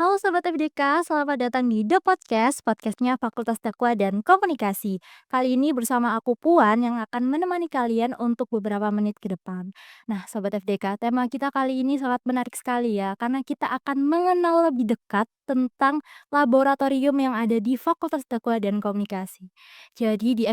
Halo Sobat FDK, selamat datang di The Podcast, podcastnya Fakultas Dakwah dan Komunikasi. Kali ini bersama aku Puan yang akan menemani kalian untuk beberapa menit ke depan. Nah Sobat FDK, tema kita kali ini sangat menarik sekali ya, karena kita akan mengenal lebih dekat tentang laboratorium yang ada di Fakultas Dakwah dan Komunikasi. Jadi di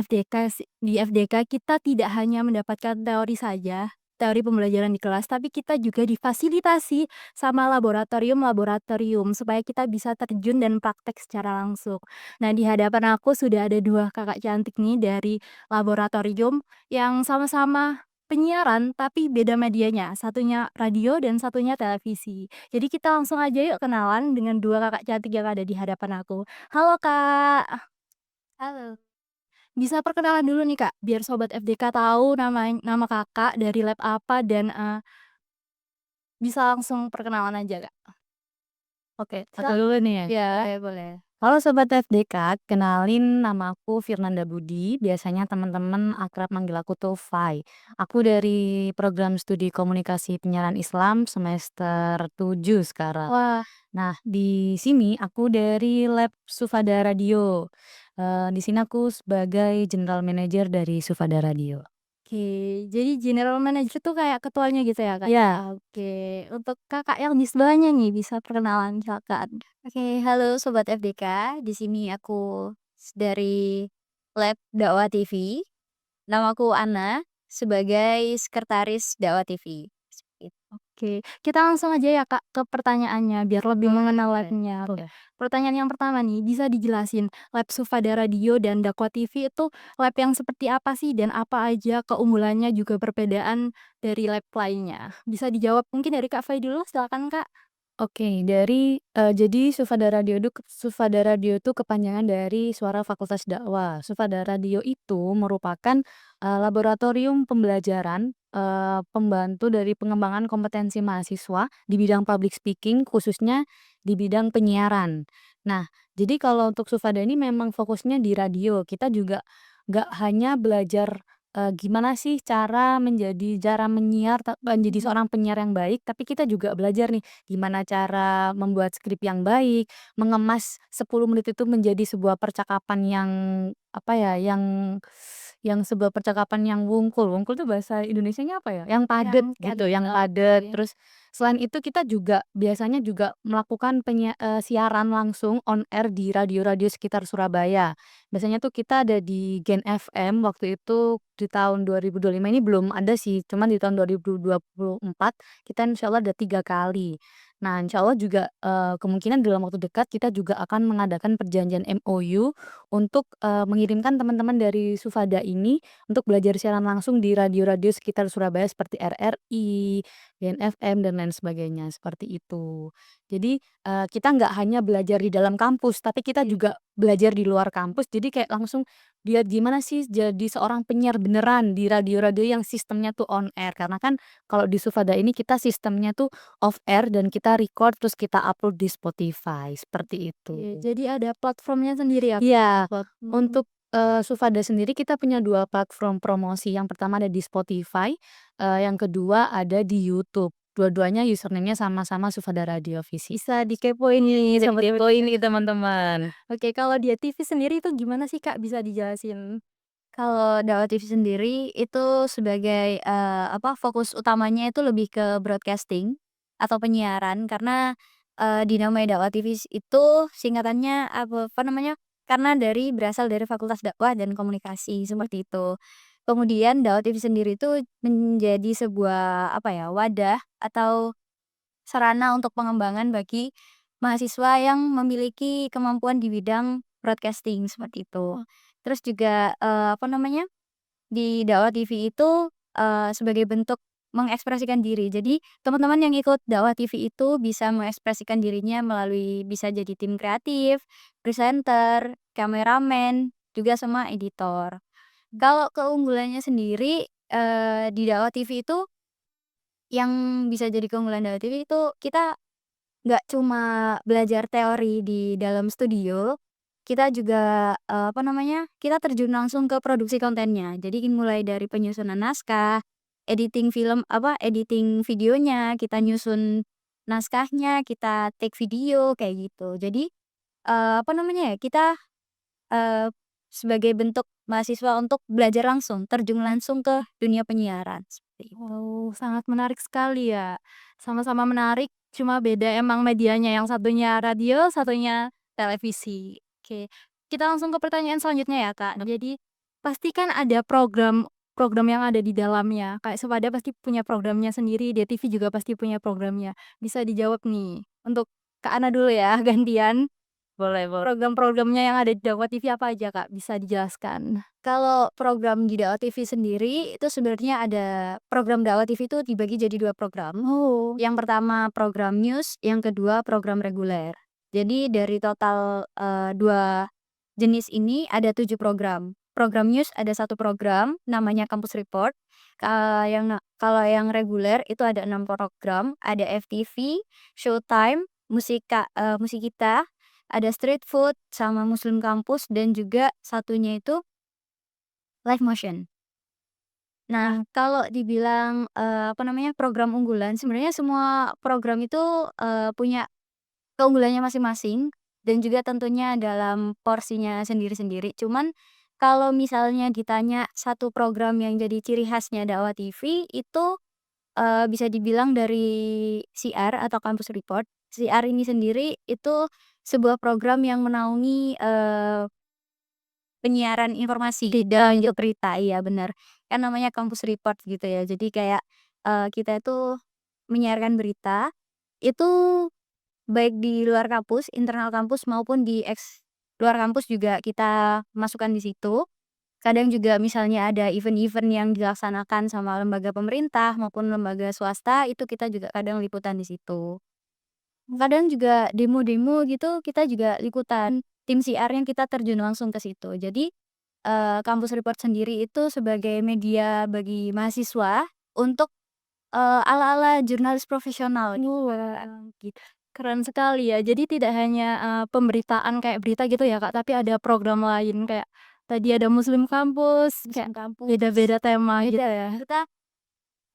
FDK kita tidak hanya mendapatkan teori saja, teori pembelajaran di kelas, tapi kita juga difasilitasi sama laboratorium-laboratorium supaya kita bisa terjun dan praktek secara langsung. Nah, di hadapan aku sudah ada 2 kakak cantik nih dari laboratorium yang sama-sama penyiaran tapi beda medianya, satunya radio dan satunya televisi. Jadi kita langsung aja yuk kenalan dengan 2 kakak cantik yang ada di hadapan aku. Halo, Kak. Halo. Bisa perkenalan dulu nih, Kak, biar sobat FDK tahu nama Kakak dari lab apa dan, bisa langsung perkenalan aja, Kak. Oke, aku Kak dulu nih ya. ya. Oke, boleh. Halo Sobat FDK, kenalin nama aku Firnanda Budi, biasanya teman-teman akrab manggil aku tuh Fai. Aku dari program studi komunikasi penyiaran Islam semester 7 sekarang. Wah, Nah, di sini aku dari lab Sufada Radio. Di sini aku sebagai general manager dari Sufada Radio. oke. Jadi general manager tuh kayak ketuanya gitu ya, Kak? Ya, Oke. Untuk Kakak yang di sebelahnya nih bisa perkenalan silakan. oke, halo Sobat FDK. Di sini aku dari Lab Dakwah TV. Namaku Ana, sebagai sekretaris Dakwah TV. Seperti itu. Oke, kita langsung aja ya, Kak, ke pertanyaannya biar lebih mengenal Boleh, labnya. Oke. boleh. Pertanyaan yang pertama nih, bisa dijelasin lab Sufada Radio dan Dakwa TV itu lab yang seperti apa sih dan apa aja keunggulannya juga perbedaan dari lab lainnya? Bisa dijawab mungkin dari Kak Fai dulu, silakan, Kak. Oke, jadi Sufada Radio itu kepanjangan dari Suara Fakultas Dakwah. Sufada Radio itu merupakan, laboratorium pembelajaran, pembantu dari pengembangan kompetensi mahasiswa di bidang public speaking, khususnya di bidang penyiaran. Nah, jadi kalau untuk Sufada ini memang fokusnya di radio, kita juga nggak hanya belajar, gimana sih cara menyiar, menjadi Mhm. seorang penyiar yang baik, tapi kita juga belajar nih gimana cara membuat skrip yang baik, mengemas 10 menit itu menjadi sebuah percakapan yang, apa ya, yang sebuah percakapan yang wungkul. Wungkul tuh bahasa Indonesianya apa ya? Yang Yang padat kayak gitu, yang padat. oke. Terus selain itu kita juga biasanya juga melakukan siaran langsung on air di radio-radio sekitar Surabaya. Biasanya tuh kita ada di Gen FM waktu itu di tahun 2025 ini belum ada sih, cuman di tahun 2024 kita insyaallah ada 3 kali. Nah, insyaallah juga, kemungkinan dalam waktu dekat kita juga akan mengadakan perjanjian MOU untuk, mengirimkan teman-teman dari Sufada ini untuk belajar siaran langsung di radio-radio sekitar Surabaya seperti RRI, BNFM, dan lain sebagainya, seperti itu. Jadi, kita nggak hanya belajar di dalam kampus, tapi kita Oke. juga belajar di luar kampus, jadi kayak langsung lihat gimana sih jadi seorang penyiar beneran di radio-radio yang sistemnya tuh on air. Karena kan kalau di Sufada ini kita sistemnya tuh off air dan kita record terus kita upload di Spotify, seperti itu. Oke, jadi ada platformnya sendiri ya, Kak? Iya, Mhm. untuk, Sufada sendiri kita punya 2 platform promosi, yang pertama ada di Spotify, yang kedua ada di YouTube. Dua-duanya username-nya sama-sama Sufada Radio Visi. Bisa dikepoin nih Bisa sobat dikepoin nih FDK. teman-teman. Oke, kalau dia TV sendiri itu gimana sih, Kak? Bisa dijelasin? Kalau Dakwah TV sendiri itu sebagai, fokus utamanya itu lebih ke broadcasting atau penyiaran karena, dinamai Dakwah TV itu singkatannya apa namanya, karena berasal dari Fakultas Dakwah dan Komunikasi, seperti itu. Kemudian Dakwah TV sendiri itu menjadi sebuah, wadah atau sarana untuk pengembangan bagi mahasiswa yang memiliki kemampuan di bidang broadcasting, seperti itu. Terus juga, di Dakwah TV itu, sebagai bentuk mengekspresikan diri. Jadi, teman-teman yang ikut Dakwah TV itu bisa mengekspresikan dirinya melalui bisa jadi tim kreatif, presenter, kameramen, juga sama editor. Kalau keunggulannya sendiri, di Dakwah TV itu yang bisa jadi keunggulan Dakwah TV itu kita nggak cuma belajar teori di dalam studio, kita juga, kita terjun langsung ke produksi kontennya. Jadi mulai dari penyusunan naskah, editing videonya, kita nyusun naskahnya, kita take video kayak gitu. Jadi, apa namanya ya, kita, eee, sebagai bentuk mahasiswa untuk belajar langsung, terjun langsung ke dunia penyiaran, seperti itu. Wow, sangat menarik sekali ya. Sama-sama menarik, cuma beda emang medianya, yang satunya radio, satunya televisi. Oke, kita langsung ke pertanyaan selanjutnya ya, Kak. Jadi, pasti kan ada program yang ada di dalamnya. Kayak Supada pasti punya programnya sendiri, DTV juga pasti punya programnya. Bisa dijawab nih, untuk Kak Ana dulu ya, gantian. Boleh boleh. Program-programnya yang ada di Dawa TV apa aja, Kak? Bisa dijelaskan? Kalau program di Dawa TV sendiri, itu sebenarnya ada program Dawa TV itu dibagi jadi 2 program. Oh. Yang pertama program news, yang kedua program reguler. Jadi dari total, 2 jenis ini ada 7 program. Program news ada 1 program namanya Kampus Report, kalau yang reguler itu ada 6 program, ada FTV, Showtime, Musikita, ada Street Food, sama Muslim Kampus, dan juga satunya itu Live Motion. Nah, kalau dibilang, apa namanya, program unggulan, sebenarnya semua program itu, punya keunggulannya masing-masing dan juga tentunya dalam porsinya sendiri-sendiri. Cuman kalau misalnya ditanya satu program yang jadi ciri khasnya Dakwah TV itu, bisa dibilang dari CR atau Campus Report. CR ini sendiri itu sebuah program yang menaungi, penyiaran informasi dan juga berita, iya benar. Kan namanya Kampus Report gitu ya. Jadi kayak, kita itu menyiarkan berita, itu baik di luar kampus, internal kampus maupun di luar kampus juga kita masukkan di situ. Kadang juga misalnya ada event-event yang dilaksanakan sama lembaga pemerintah maupun lembaga swasta, itu kita juga kadang liputan di situ. Kadang juga demo-demo gitu kita juga liputan, tim CR yang kita terjun langsung ke situ. Jadi, Kampus Report sendiri itu sebagai media bagi mahasiswa untuk, ala-ala jurnalis profesional. Wah, gitu. Keren sekali ya. Jadi tidak hanya, pemberitaan kayak berita gitu ya, Kak, tapi ada program lain kayak tadi ada Muslim Kampus, kayak Muslim Kampus. beda-beda tema gitu Beda, ya. kita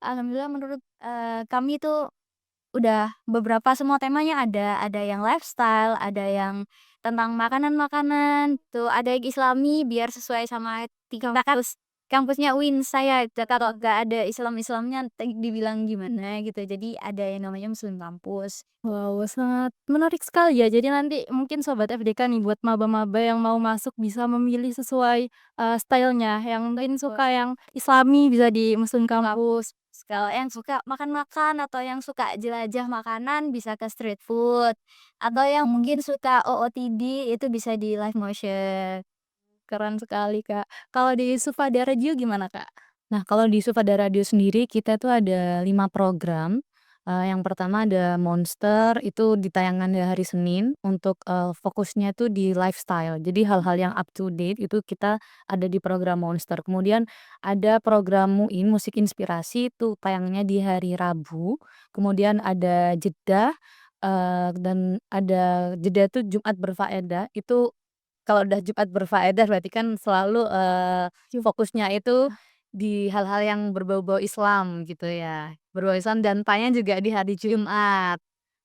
alhamdulillah menurut, kami tuh udah beberapa semua temanya ada yang lifestyle, ada yang tentang makanan-makanan, tuh ada yang islami biar sesuai sama di kampusnya UIN saya, kalau nggak ada Islam-Islamnya dibilang gimana gitu, jadi ada yang namanya Muslim Kampus. Wow, sangat menarik sekali ya. Jadi nanti mungkin sobat FDK nih buat maba-maba yang mau masuk bisa memilih sesuai, style-nya. Yang mungkin Betul. suka yang Islami bisa di Muslim Kampus. Kampus. Kalau yang suka makan-makan atau yang suka jelajah makanan bisa ke street food, atau yang mungkin suka OOTD itu bisa di live motion. Keren sekali, Kak. Kalau di Sufada Radio gimana, Kak? Nah, kalau di Sufada Radio sendiri kita tuh ada 5 program. Yang pertama ada Monster, itu ditayangkan di hari Senin untuk, fokusnya tuh di lifestyle. Jadi hal-hal yang up to date itu kita ada di program Monster. Kemudian ada program MUIN, Musik Inspirasi, itu tayangnya di hari Rabu. Kemudian ada Jeda, dan ada Jeda tuh Jumat Berfaedah, itu kalau udah Jumat berfaedah berarti kan selalu, fokusnya itu di hal-hal yang berbau-bau Islam gitu ya, berbau Islam dan tayang juga di hari Jumat.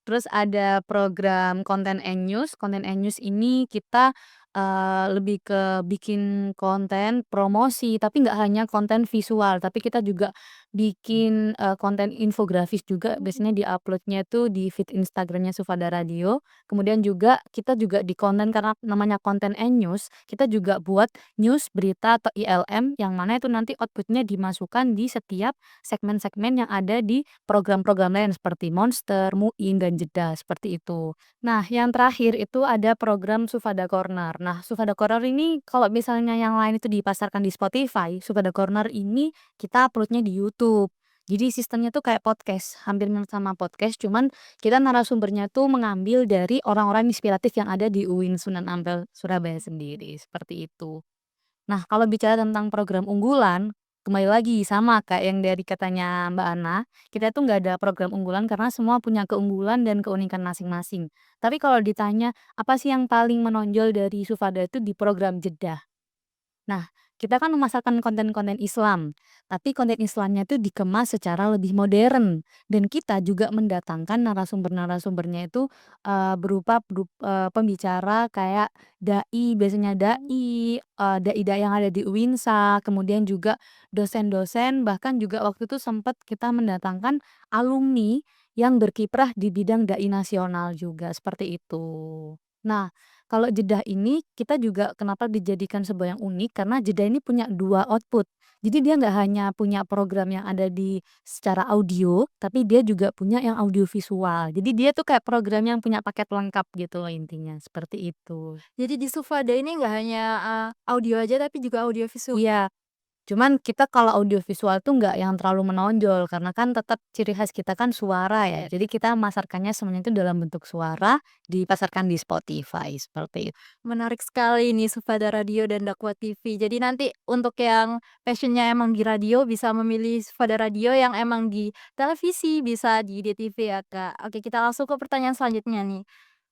Terus ada program Konten and News. Konten and News ini kita, lebih ke bikin konten promosi, tapi nggak hanya konten visual, tapi kita juga bikin, konten infografis juga, biasanya di-upload-nya tuh di feed Instagram-nya Sufada Radio. Kemudian juga kita juga di konten karena namanya Konten and News, kita juga buat news, berita atau ILM yang mana itu nanti output-nya dimasukkan di setiap segmen-segmen yang ada di program-program lain seperti Monster, MUIN, dan Jeda, seperti itu. Nah, yang terakhir itu ada program Sufada Corner. Nah, Sufada Corner ini kalau misalnya yang lain itu dipasarkan di Spotify, Sufada Corner ini kita upload-nya di YouTube. Jadi sistemnya tuh kayak podcast, hampir mirip sama podcast, cuman kita narasumbernya tuh mengambil dari orang-orang inspiratif yang ada di UIN Sunan Ampel, Surabaya sendiri, seperti itu. Nah, kalau bicara tentang program unggulan, kembali lagi sama kayak yang dari katanya Mbak Ana, kita tuh nggak ada program unggulan karena semua punya keunggulan dan keunikan masing-masing. Tapi kalau ditanya, apa sih yang paling menonjol dari Sufada itu di program Jeda? Nah, kita kan memasarkan konten-konten Islam, tapi konten Islamnya itu dikemas secara lebih modern dan kita juga mendatangkan narasumber-narasumbernya itu, pembicara kayak biasanya dai yang ada di UINSA, kemudian juga dosen-dosen, bahkan juga waktu itu sempat kita mendatangkan alumni yang berkiprah di bidang dai nasional juga, seperti itu. Nah, kalau jeda ini kita juga kenapa dijadikan sebuah yang unik, karena jeda ini punya 2 output. Jadi dia nggak hanya punya program yang ada di secara audio, tapi dia juga punya yang audio visual. Jadi dia tuh kayak program yang punya paket lengkap gitu loh intinya, seperti itu. Jadi di Sufada ini nggak hanya, audio aja tapi juga audio visual. Iya. Cuman kita kalau audiovisual tuh nggak yang terlalu menonjol, karena kan tetap ciri khas kita kan suara ya. Jadi kita masarkannya semuanya itu dalam bentuk suara, dipasarkan di Spotify, seperti itu. Menarik sekali nih Sufada Radio dan Dakwah TV. Jadi nanti untuk yang passion-nya emang di radio bisa memilih Sufada Radio, yang emang di televisi bisa di DTV ya, Kak. Oke, kita langsung ke pertanyaan selanjutnya nih.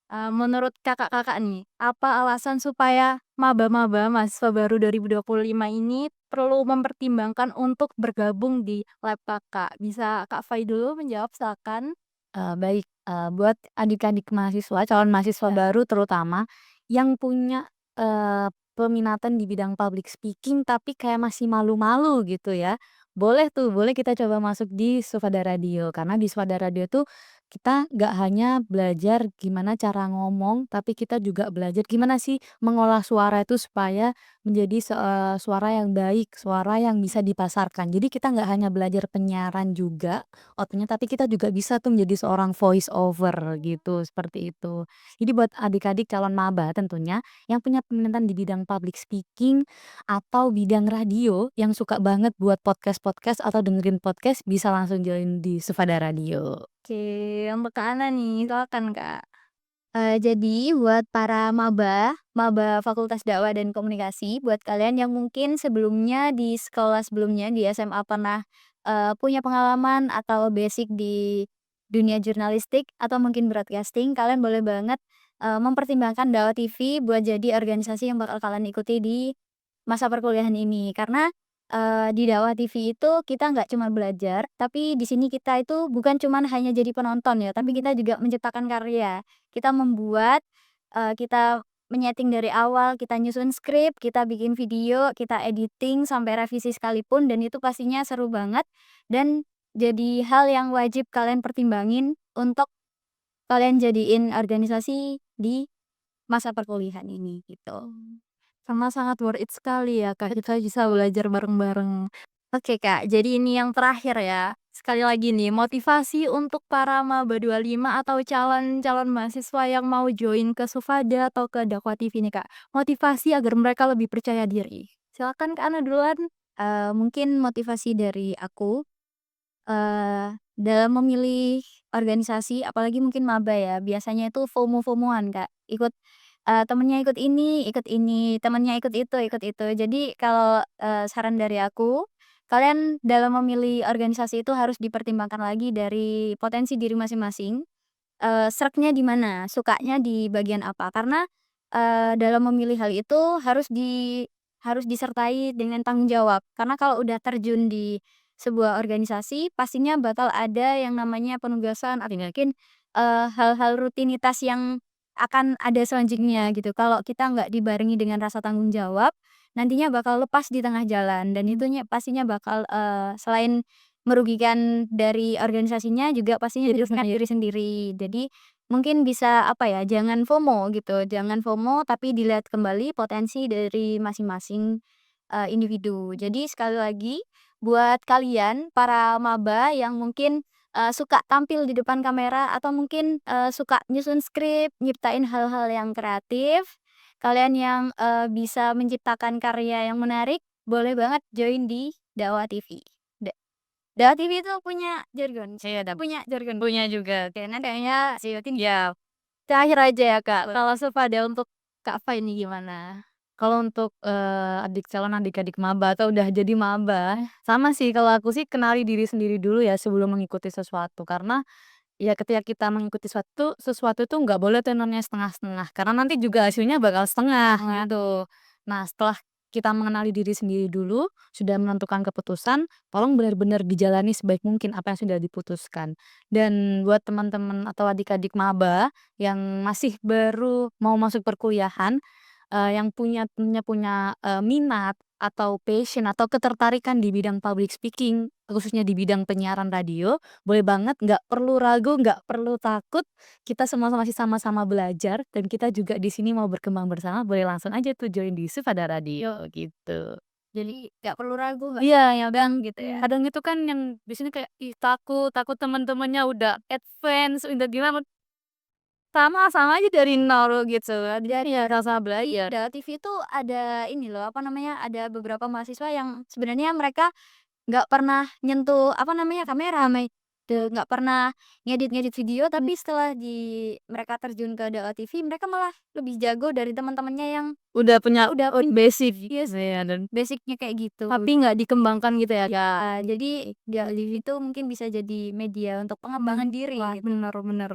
Menurut Kakak-kakak nih, apa alasan supaya maba-maba mahasiswa baru 2025 ini perlu mempertimbangkan untuk bergabung di lab Kakak? Bisa Kak Fai dulu menjawab, silakan. Baik, buat adik-adik mahasiswa, calon mahasiswa baru terutama, yang punya, peminatan di bidang public speaking tapi kayak masih malu-malu gitu ya, boleh kita coba masuk di Sufada Radio. Karena di Sufada Radio tuh kita nggak hanya belajar gimana cara ngomong, tapi kita juga belajar gimana sih mengolah suara itu supaya menjadi suara yang baik, suara yang bisa dipasarkan. Jadi kita nggak hanya belajar penyiaran juga output tapi kita juga bisa tuh menjadi seorang voice over gitu, seperti itu. Jadi buat adik-adik calon maba tentunya yang punya peminatan di bidang public speaking atau bidang radio yang suka banget buat podcast-podcast atau dengerin podcast bisa langsung join di Sufada Radio. Oke, untuk Kak Ana nih, silakan Kak. Jadi buat para maba Fakultas Dakwah dan Komunikasi, buat kalian yang mungkin sebelumnya di sekolah sebelumnya di SMA pernah, punya pengalaman atau basic di dunia jurnalistik atau mungkin broadcasting, kalian boleh banget, mempertimbangkan Dakwah TV buat jadi organisasi yang bakal kalian ikuti di masa perkuliahan ini. Karena, di Dakwah TV itu kita nggak cuma belajar, tapi di sini kita itu bukan cuman hanya jadi penonton ya, tapi kita juga menciptakan karya. Kita membuat, kita menyeting dari awal, kita nyusun skrip, kita bikin video, kita editing sampai revisi sekalipun, dan itu pastinya seru banget dan jadi hal yang wajib kalian pertimbangin untuk kalian jadiin organisasi di masa perkuliahan ini, gitu. Karena sangat worth it sekali ya Kak, kita bisa belajar bareng-bareng. Oke Kak, jadi ini yang terakhir ya. Sekali lagi nih, motivasi untuk para maba 25 atau calon-calon mahasiswa yang mau join ke Sufada atau ke Dakwah TV nih Kak. Motivasi agar mereka lebih percaya diri. Silakan Kak Ana duluan. Mungkin motivasi dari aku, dalam memilih organisasi apalagi mungkin maba ya, biasanya itu FOMO-FOMO-an, Kak. Temennya ikut ini, temennya ikut itu. Jadi kalau, saran dari aku, kalian dalam memilih organisasi itu harus dipertimbangkan lagi dari potensi diri masing-masing, sreknya di mana, sukanya di bagian apa. Karena, dalam memilih hal itu harus disertai dengan tanggung jawab. Karena kalau udah terjun di sebuah organisasi, pastinya bakal ada yang namanya penugasan atau mungkin, hal-hal rutinitas yang akan ada selanjutnya gitu. Kalau kita nggak dibarengi dengan rasa tanggung jawab, nantinya bakal lepas di tengah jalan dan itunya pastinya bakal, selain merugikan dari organisasinya juga pastinya merugikan diri sendiri. Jadi mungkin bisa apa ya, jangan FOMO gitu, jangan FOMO tapi dilihat kembali potensi dari masing-masing, individu. Jadi sekali lagi buat kalian para maba yang mungkin, suka tampil di depan kamera atau mungkin, suka nyusun skrip, nyiptain hal-hal yang kreatif, kalian yang, bisa menciptakan karya yang menarik, boleh banget join di Dakwah TV. Dawa TV itu punya jargon? Iya, Punya jargon? punya juga. Oke, nah kayaknya si Yotin Ya, Terakhir aja ya Kak, kalau Sufada untuk Kak Fai ini gimana? kalau untuk, calon adik-adik maba atau udah jadi maba, sama sih kalau aku sih kenali diri sendiri dulu ya sebelum mengikuti sesuatu. Karena ya ketika kita mengikuti sesuatu tuh nggak boleh tenornya setengah-setengah, karena nanti juga hasilnya bakal setengah gitu. Nah, setelah kita mengenali diri sendiri dulu, sudah menentukan keputusan, tolong benar-benar dijalani sebaik mungkin apa yang sudah diputuskan. Dan buat teman-teman atau adik-adik maba yang masih baru mau masuk perkuliahan, yang punya minat atau passion atau ketertarikan di bidang public speaking, khususnya di bidang penyiaran radio, boleh banget, nggak perlu ragu, nggak perlu takut, kita semua masih sama-sama belajar dan kita juga di sini mau berkembang bersama, boleh langsung aja tuh join di Sufada Radio gitu. Jadi nggak perlu ragu, nggak Iya, perlu yang bimbang gitu ya. kadang itu kan yang biasanya kayak, ih takut takut teman-temannya udah advance, udah gimana, sama aja dari nol gitu kan, jadi ya sama-sama Di belajar. Dawa TV itu ada ini loh, apa namanya, ada beberapa mahasiswa yang sebenarnya mereka nggak pernah nyentuh, apa namanya, kamera, nggak pernah ngedit-ngedit video, tapi setelah mereka terjun ke Dawa TV, mereka malah lebih jago dari teman-temannya yang Udah punya udah punya basic yes, ya dan basic-nya kayak gitu. Tapi nggak dikembangkan gitu ya, Ya, Kak? jadi Dawa TV itu mungkin bisa jadi media untuk pengembangan diri Wah, gitu. bener bener.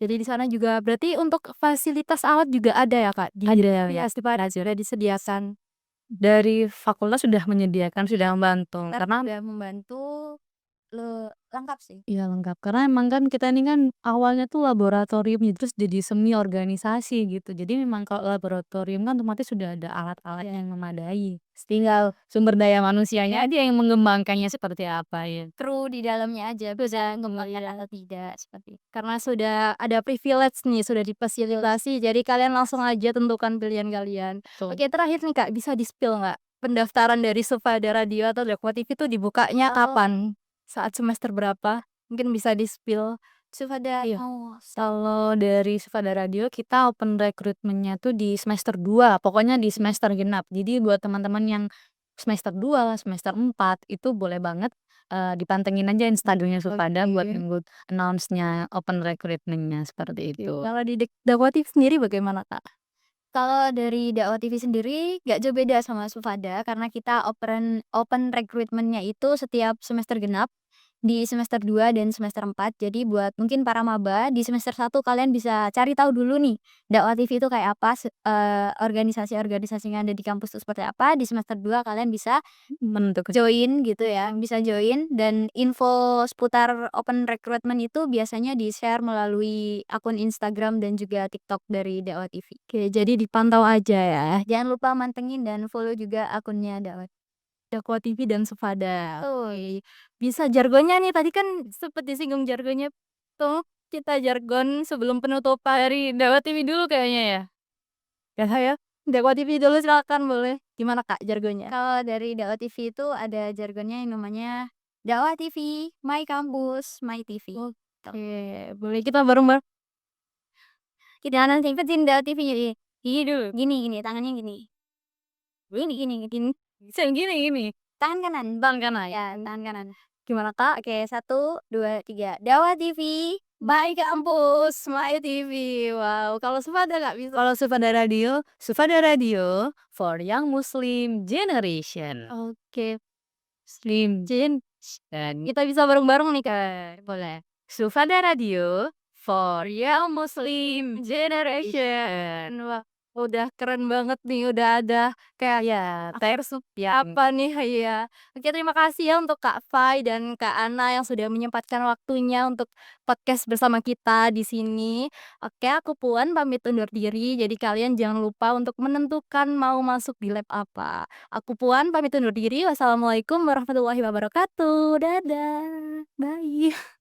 Jadi di sana juga berarti untuk fasilitas alat juga ada ya, Kak? ada ya. Iya, sudah disediakan. Dari fakultas sudah menyediakan, sudah membantu karena Udah membantu, lengkap sih. iya lengkap, karena emang kan kita ini kan awalnya tuh laboratorium ya, terus jadi semi organisasi gitu. Jadi memang kalau laboratorium kan otomatis sudah ada alat-alat yang memadai. Tinggal sumber daya manusianya aja yang mengembangkannya seperti apa ya. Kru di dalamnya aja bisa ngembangin atau tidak, seperti itu. Karena sudah ada privilege nih, sudah difasilitasi, jadi kalian langsung aja tentukan pilihan kalian. Betul. Oke, terakhir nih, Kak, bisa di-spill nggak? Pendaftaran dari Sufada Radio atau Dakwa TV itu dibukanya Kalau kapan? Saat semester berapa? Mungkin bisa di-spill. Sufada Iya. mau Kalau dari Sufada Radio kita open recruitment-nya tuh di semester 2, pokoknya di semester genap. Jadi buat teman-teman yang semester 2, semester 4 itu boleh banget, dipantengin aja Instagram-nya Sufada buat Oke. nunggu announce-nya open recruitment-nya seperti Oke, itu. kalau di Dakwa TV sendiri bagaimana, Kak? Kalau dari Dakwah TV sendiri nggak jauh beda sama Sufada, karena kita open open recruitment-nya itu setiap semester genap, di semester 2 dan semester 4. Jadi buat mungkin para maba di semester 1 kalian bisa cari tahu dulu nih, Dakwah TV itu kayak apa, organisasi-organisasi yang ada di kampus itu seperti apa. Di semester 2 kalian bisa Menentukan join gitu ya, bisa join, dan info seputar open recruitment itu biasanya di-share melalui akun Instagram dan juga TikTok dari Dakwah TV. Oke, jadi dipantau aja ya, Jangan lupa mantengin dan follow juga akunnya Dakwah. Dakwa TV dan Sufada. Betul. Oke, bisa jargonnya nih, tadi kan sempet disinggung jargonnya tuh, kita jargon sebelum penutupan dari Dakwa TV dulu kayaknya ya? Ya, ya? Dakwa TV dulu silakan boleh. Gimana, Kak, jargonnya? Kalau dari Dakwah TV itu ada jargonnya yang namanya Dakwah TV, My Campus, My TV. Oke, boleh kita bareng-bareng. Kita nanti ikutin Dakwah TV jadi gini dulu, gini, tangannya gini. Gini. Bisa yang gini. Tangan kanan. Tangan kanan. Ya, tangan kanan. Gimana, Kak? Oke, 1, 2, 3. Dakwah TV, My Kampus, My TV. Wow, kalau Sufada nggak bisa. kalau Sufada Radio for Young Muslim Generation. Oke, Muslim Jin, dan kita bisa bareng-bareng nih, Kak. boleh. Sufada Radio for Young Muslim Generation. Wah, udah keren banget nih, udah ada kayak Ya, tersup ya. apa nih, ya. Oke, terima kasih ya untuk Kak Fai dan Kak Ana yang sudah menyempatkan waktunya untuk podcast bersama kita di sini. Oke, aku Puan pamit undur diri. Jadi kalian jangan lupa untuk menentukan mau masuk di lab apa. Aku Puan pamit undur diri. Wassalamualaikum warahmatullahi wabarakatuh. Dadah. Bye.